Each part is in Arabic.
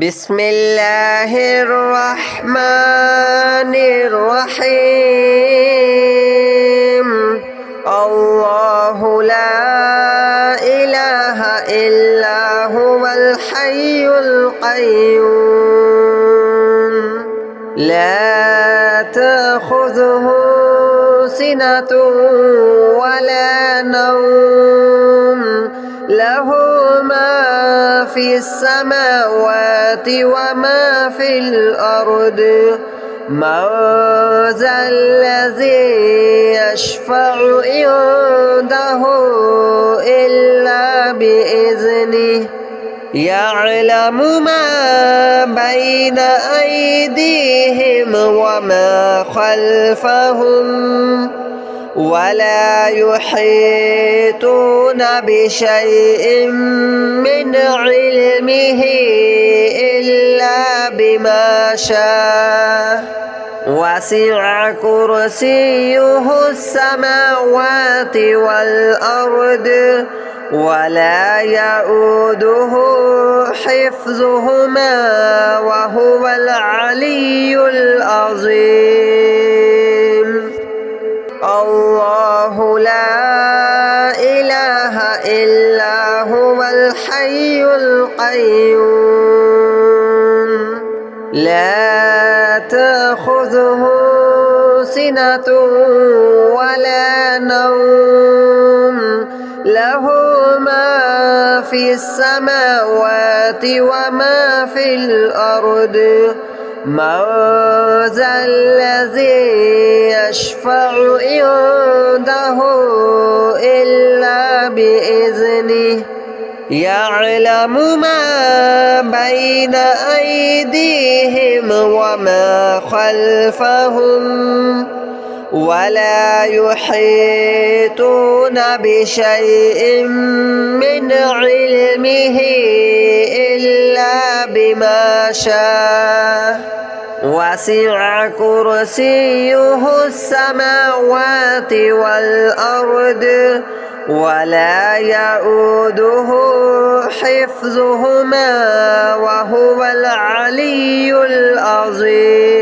بسم الله الرحمن الرحيم. الله لا إله إلا هو الحي القيوم لا تأخذه سنة ولا نوم له ما في السماوات وما في الأرض من ذا الذي يشفع عنده إلا بإذنه يعلم ما بين أيديهم وما خلفهم ولا يحيطون بشيء من علمه إلا بما شاء وسع كرسيه السماوات والأرض ولا يؤوده حفظهما وهو العلي العظيم. الله لا إله إلا هو الحي القيوم لا تأخذه سنة ولا نوم له ما في السماوات وما في الأرض من ذا الذي يشفع عنده إلا بإذنه يعلم ما بين أيديهم وما خلفهم ولا يحيطون بشيء من علمه إلا بما شاء وسع كرسيه السماوات والأرض ولا يؤوده حفظهما وهو العلي العظيم.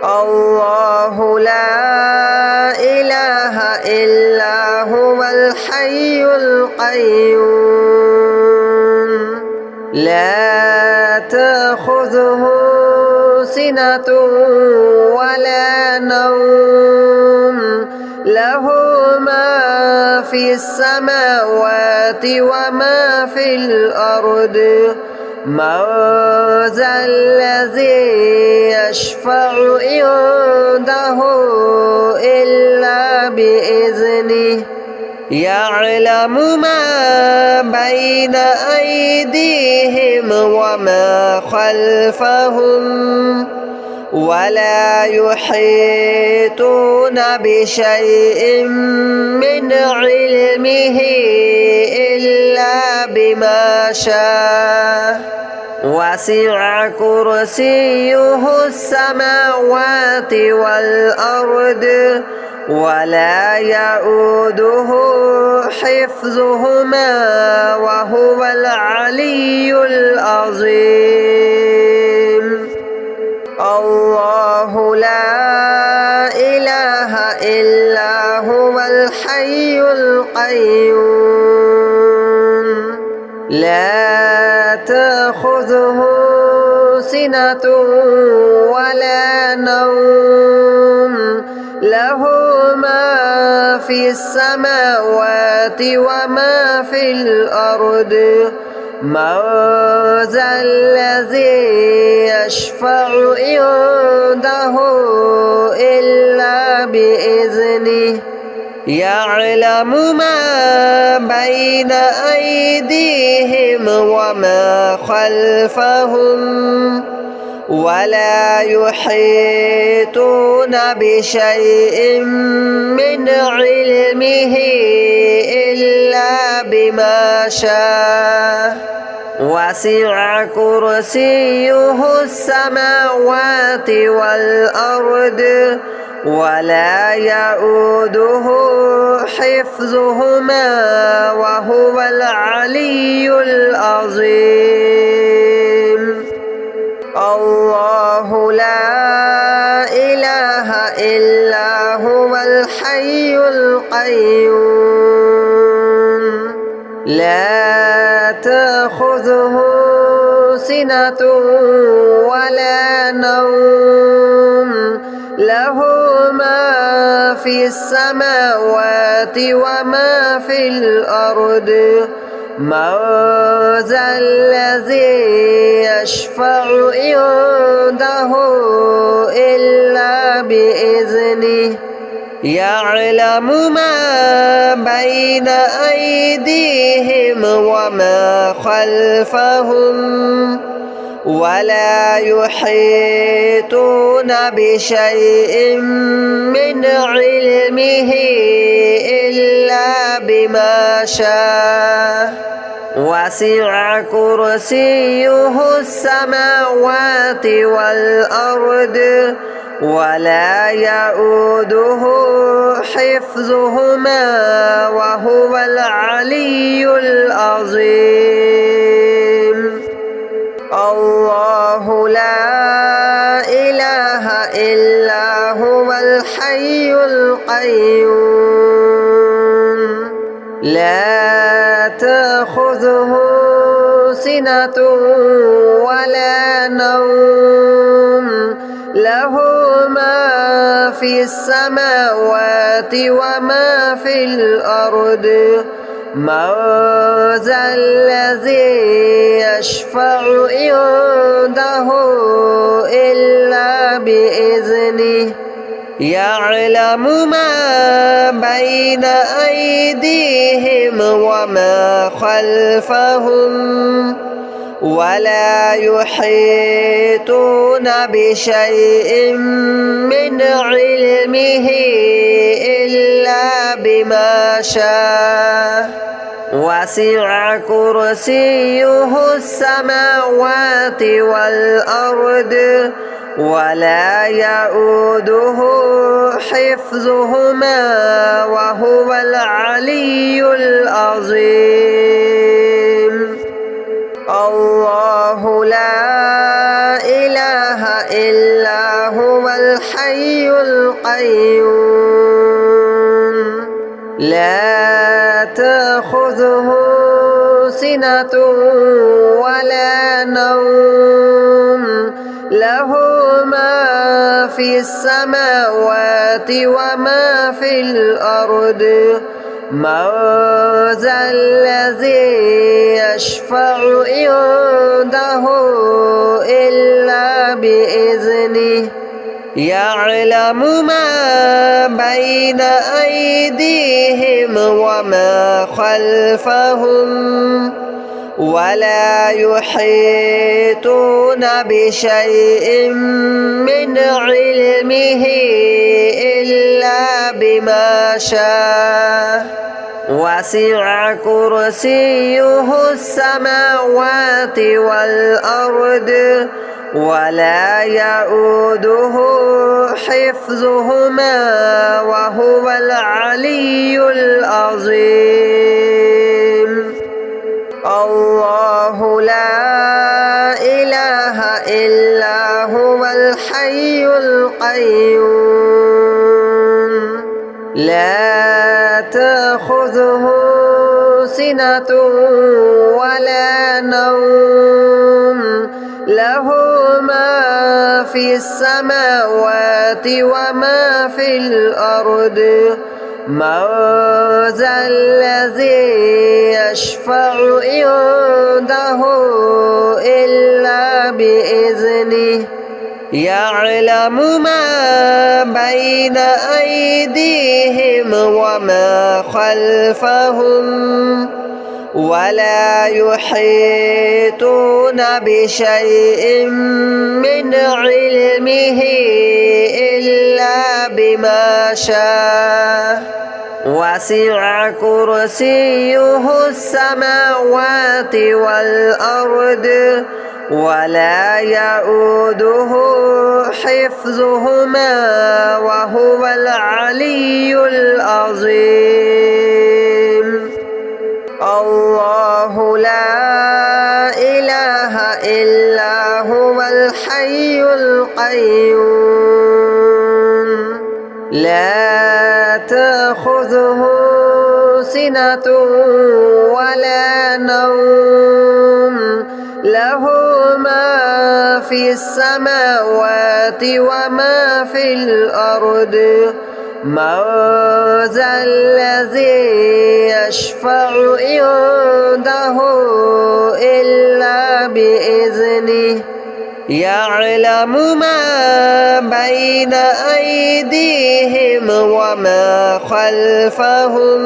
الله لا إله إلا هو الحي القيوم لا تأخذه سنة ولا نوم له ما في السماوات وما في الأرض من ذا الذي يشفع عنده إلا بإذنه يعلم ما بين أيديهم وما خلفهم ولا يحيطون بشيء من علمه إلا بما شاء وسع كرسيه السماوات والأرض ولا يؤوده حفظهما وهو العلي العظيم. الله لا إله إلا هو الحي القيوم لا تأخذه سنة ولا نوم له ما في السماوات وما في الأرض من ذا الذي يشفع عنده إلا بإذنه يعلم ما بين أيديهم وما خلفهم ولا يحيطون بشيء من علمه إلا بما شاء وسع كرسيه السماوات والأرض ولا يؤوده حفظهما وهو العلي العظيم. القيوم لا تأخذه سنة ولا نوم له ما في السماوات وما في الأرض من ذا الذي يشفع عنده إلا بإذنه يعلم ما بين أيديهم وما خلفهم ولا يحيطون بشيء من علمه إلا بما شاء وسع كرسيه السماوات والأرض ولا يؤوده حفظهما وهو العلي العظيم الله لا إله إلا هو الحي القيوم لا تأخذه سنة ولا نوم له ما في السماوات وما في الأرض من ذا الذي يشفع عنده إلا بإذنه يعلم ما بين أيديهم وما خلفهم ولا يحيطون بشيء من علمه إلا بما شاء وسع كرسيه السماوات والأرض ولا يؤوده حفظهما وهو العلي العظيم الله لا إله إلا هو الحي القيوم لا تأخذه سنة ولا نوم له ما في السماوات وما في الأرض من ذا الذي يشفع عنده إلا بإذنه يعلم ما بين أيديهم وما خلفهم ولا يحيطون بشيء من علمه إلا بما شاء وسع كرسيه السماوات والأرض ولا يؤوده حفظهما وهو العلي العظيم الله لا إله إلا هو الحي القيوم لا تأخذه سنة ولا نوم له ما في السماوات وما في الأرض من ذا الذي يشفع عنده إلا بإذنه يعلم ما بين أيديهم وما خلفهم ولا يحيطون بشيء من علمه إلا بما شاء وسع كرسيه السماوات والأرض ولا يؤوده حفظهما وهو العلي العظيم الله لا إله إلا هو الحي القيوم لا تأخذه سنة ولا نوم له ما في السماوات وما في الأرض من ذا الذي يشفع عنده إلا بإذنه يعلم ما بين أيديهم وما خلفهم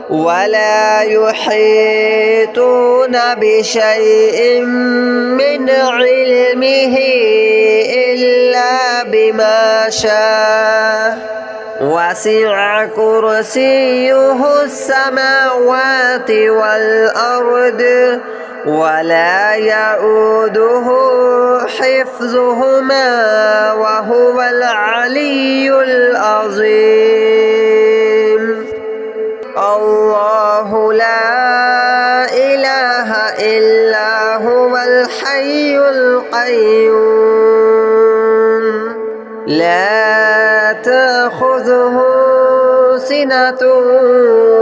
ولا يحيطون بشيء من علمه إلا بما شاء وسع كرسيه السماوات والأرض ولا يؤوده حفظهما وهو العلي العظيم الله لا إله إلا هو الحي القيوم لا تأخذه سنة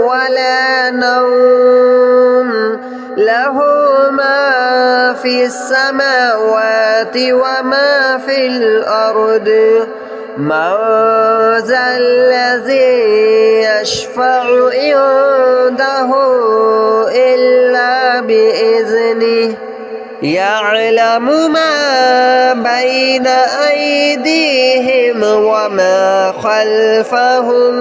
ولا نوم له ما في السماوات وما في الأرض من ذا الذي يشفع عنده إلا بإذنه يعلم ما بين أيديهم وما خلفهم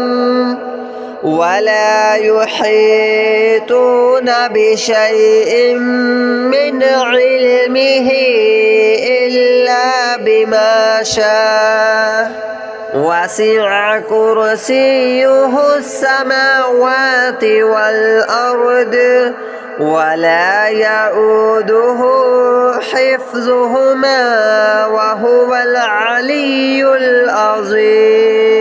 ولا يحيطون بشيء من علمه إلا بما شاء وسع كرسيه السماوات والأرض ولا يؤوده حفظهما وهو العلي العظيم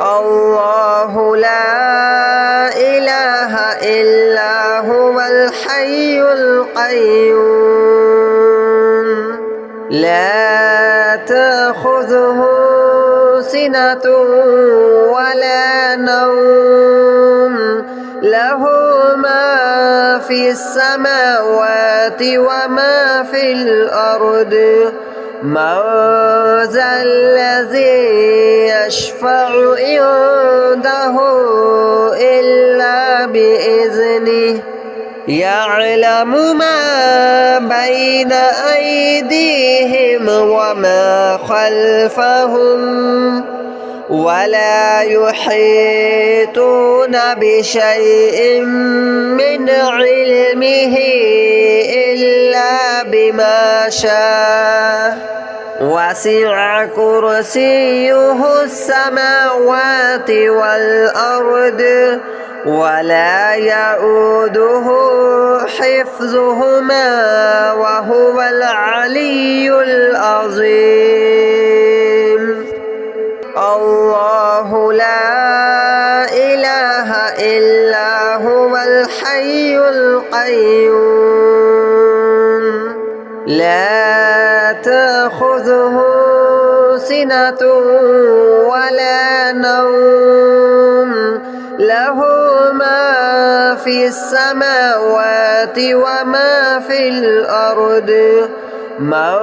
الله لا إله إلا هو الحي القيوم لا تأخذه سنة ولا نوم له ما في السماوات وما في الأرض من ذا الذي يشفع عنده إلا بإذنه يعلم ما بين أيديهم وما خلفهم ولا يحيطون بشيء من علمه إلا بما شاء وسع كرسيه السماوات والأرض ولا يؤوده حفظهما وهو العلي العظيم الله لا إله إلا هو الحي القيوم لا تأخذه سنة ولا نوم له ما في السماوات وما في الأرض من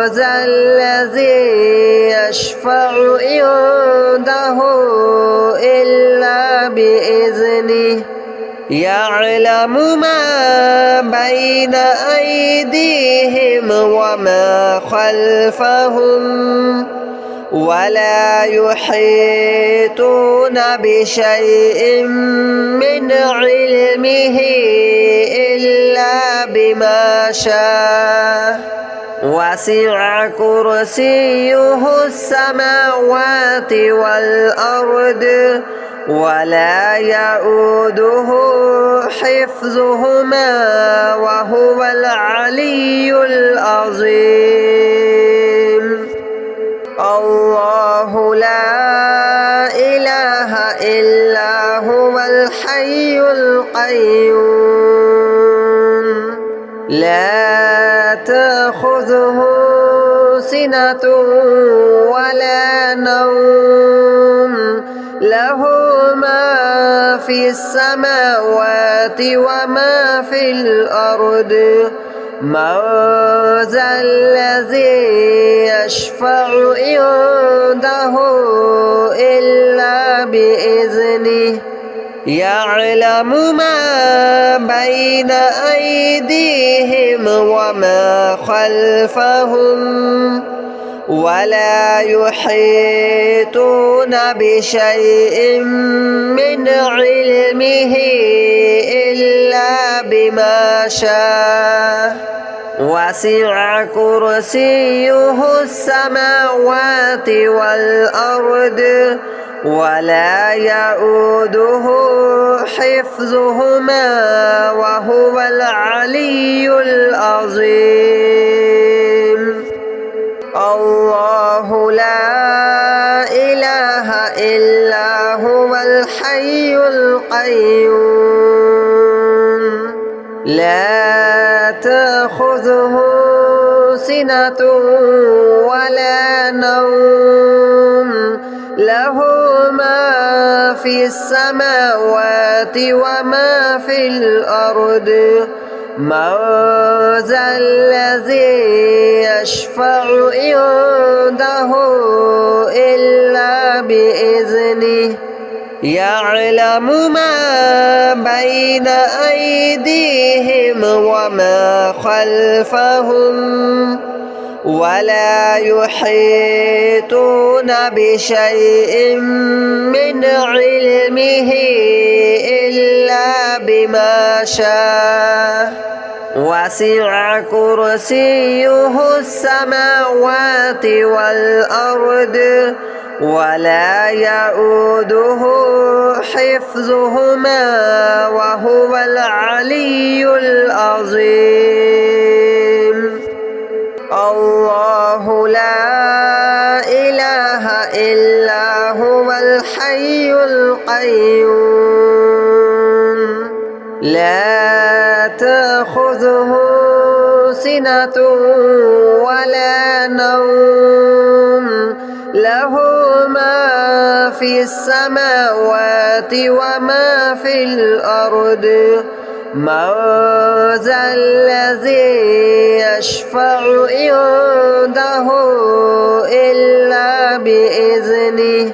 ذا الذي يشفع عنده إلا بإذنه يعلم ما بين أيديهم وما خلفهم ولا يحيطون بشيء من علمه إلا بما شاء وسع كرسيه السماوات والأرض ولا يؤوده حفظهما وهو العلي العظيم الله لا إله إلا هو الحي القيوم لا تأخذه سنة ولا نوم له ما في السماوات وما في الأرض من ذا الذي يشفع عنده إلا بإذنه يعلم ما بين أيديهم وما خلفهم ولا يحيطون بشيء من علمه إلا بما شاء وسع كرسيه السماوات والأرض ولا يؤوده حفظهما وهو العلي العظيم الله لا إله إلا هو الحي القيوم لا تأخذه سنة ولا نوم له ما في السماوات وما في الأرض من ذا الذي يشفع عنده إلا بإذنه يعلم ما بين أيديهم وما خلفهم ولا يحيطون بشيء من علمه إلا بما شاء وسع كرسيه السماوات والأرض ولا يؤوده حفظهما وهو العلي العظيم الله لا إله إلا هو الحي القيوم لا تأخذه سنة ولا نوم له ما في السماوات وما في الأرض من ذا الذي يشفع عنده إلا بإذنه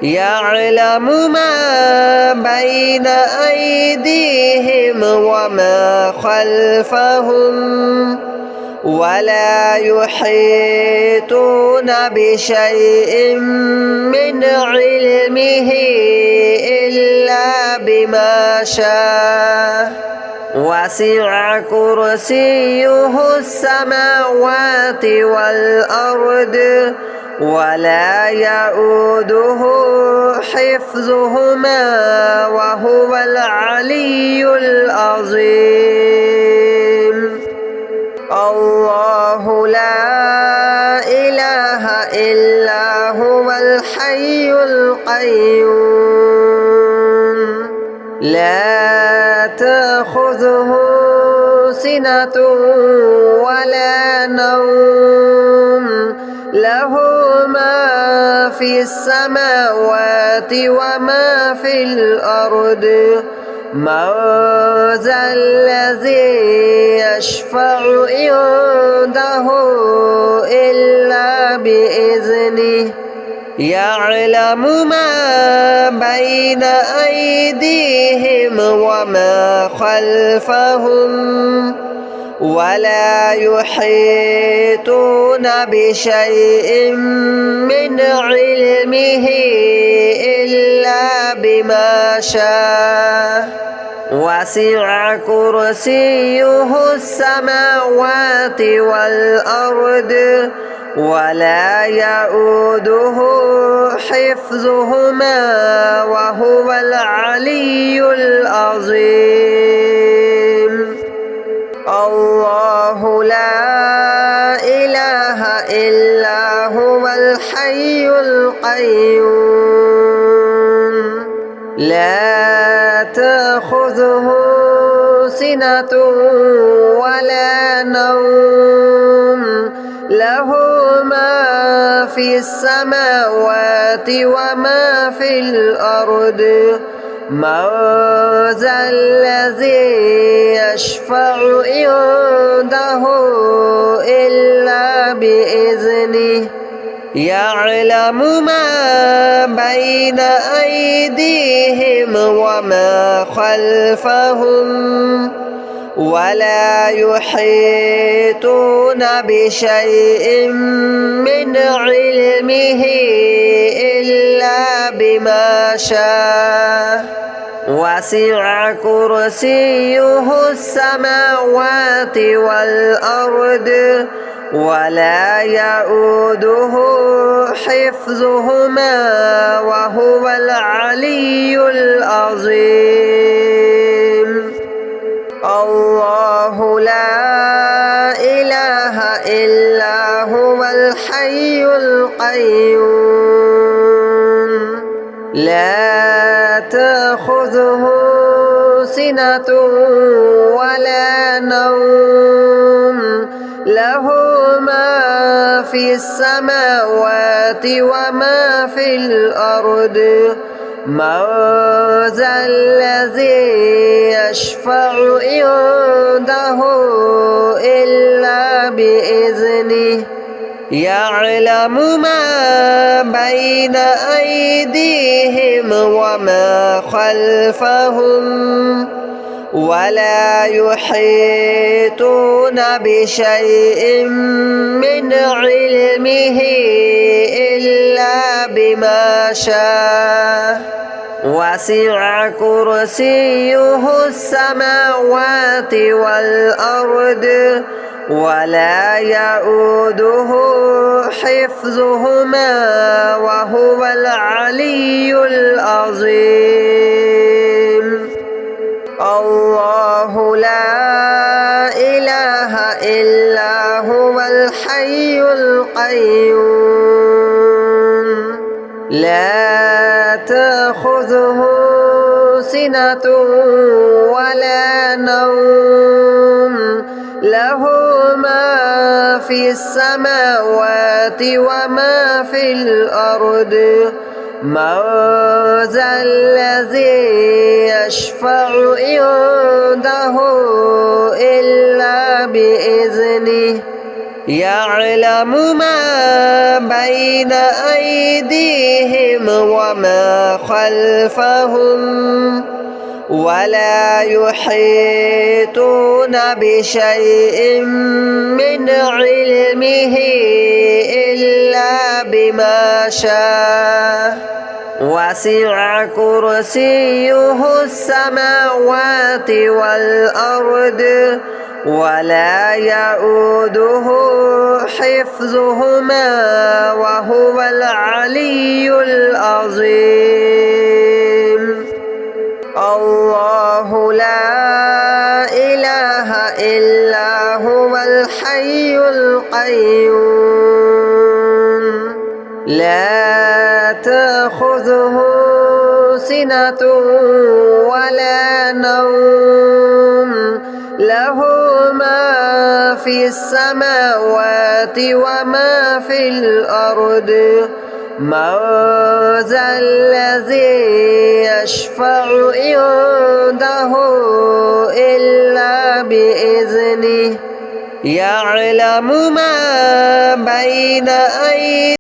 يعلم ما بين أيديهم وما خلفهم ولا يحيطون بشيء من علمه إلا بما شاء وسع كرسيه السماوات والأرض ولا يؤوده حفظهما وهو العلي العظيم الله لا إله إلا هو الحي القيوم لا تأخذه سنة ولا نوم له ما في السماوات وما في الأرض من ذا الذي يشفع عنده إلا بإذنه يعلم ما بين أيديهم وما خلفهم ولا يحيطون بشيء من علمه إلا بما شاء وسع كرسيه السماوات والأرض ولا يؤوده حفظهما وهو العلي العظيم الله لا إله إلا هو الحي القيوم لا تأخذه سنة ولا نوم له ما في في السماوات وما في الأرض من ذا الذي يشفع عنده إلا بإذنه يعلم ما بين أيديهم وما خلفهم ولا يحيطون بشيء من علمه إلا بما شاء وسع كرسيه السماوات والأرض ولا يؤوده حفظهما وهو العلي العظيم الله لا إله إلا هو الحي القيوم لا تأخذه سنة ولا نوم له ما في السماوات وما في الأرض من ذا الذي يشفع عنده إلا بإذنه يعلم ما بين أيديهم وما خلفهم ولا يحيطون بشيء من علمه إلا بما شاء وسع كرسيه السماوات والأرض ولا يؤوده حفظهما وهو العلي العظيم الله لا إله إلا هو الحي القيوم لا تأخذه سنة ولا نوم له ما في السماوات وما في الأرض من ذا الذي يشفع عنده إلا بإذنه يعلم ما بين أيديهم وما خلفهم ولا يحيطون بشيء من علمه إلا بما شاء وسع كرسيه السماوات والأرض ولا يؤوده حفظهما وهو العلي العظيم الله لا إله إلا هو الحي القيوم لا تأخذه سنة ولا نوم له ما في السماوات وما في الأرض من ذا الذي يشفع عنده إلا بإذنه يعلم ما بين أيديهم